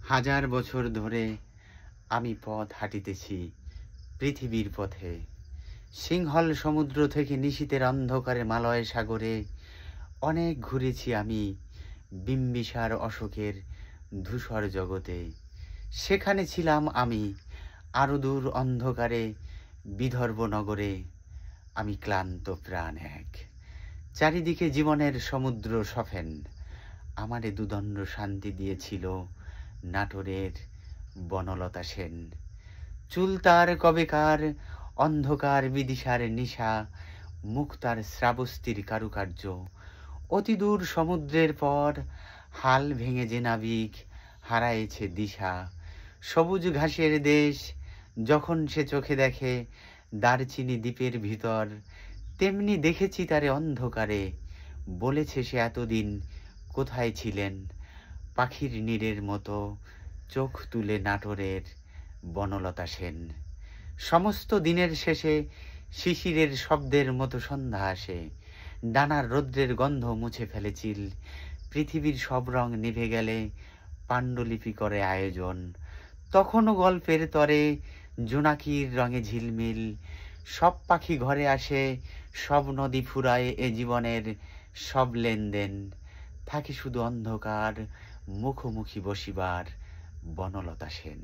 হাজার বছর ধরে আমি পথ হাঁটিতেছি পৃথিবীর পথে। সিংহল সমুদ্র থেকে নিশীথের অন্ধকারে মালয় সাগরে অনেক ঘুরেছি আমি বিম্বিসার অশোকের ধূসর জগতে। সেখানে ছিলাম আমি আরো দূর অন্ধকারে বিদর্ভ নগরে। আমি ক্লান্ত প্রাণ এক, চারিদিকে জীবনের সমুদ্র সফেন। আমারে দুদণ্ড শান্তি দিয়েছিল নাটোরের বনলতা সেন। চুল তার কবেকার, অন্ধকার বিদিশার নিশা, মুখ তার শ্রাবস্তির কারুকার্য। অতিদূর সমুদ্রের পর হাল ভেঙে যে নাবিক হারায়েছে দিশা। সবুজ ঘাসের দেশ যখন সে চোখে দেখে দারচিনি দ্বীপের ভিতর, তেমনি দেখেছি তারে অন্ধকারে। বলেছে সে এতদিন কোথায় ছিলেন, পাখির নীড়ের মতো চোখ তুলে নাটোরের বনলতা সেন। সমস্ত দিনের শেষে শিশিরের শব্দের মতো সন্ধ্যা আসে, ডানার রৌদ্রের গন্ধ মুছে ফেলে চিল। পৃথিবীর সব রং নিভে গেলে পাণ্ডুলিপি করে আয়োজন। তখনও গল্পের তরে জোনাকির রঙে ঝিলমিল। সব পাখি ঘরে আসে, সব নদী ফুরায় এ জীবনের সব লেনদেন। থাকে শুধু অন্ধকার মুখোমুখি বসিবার বনলতা সেন।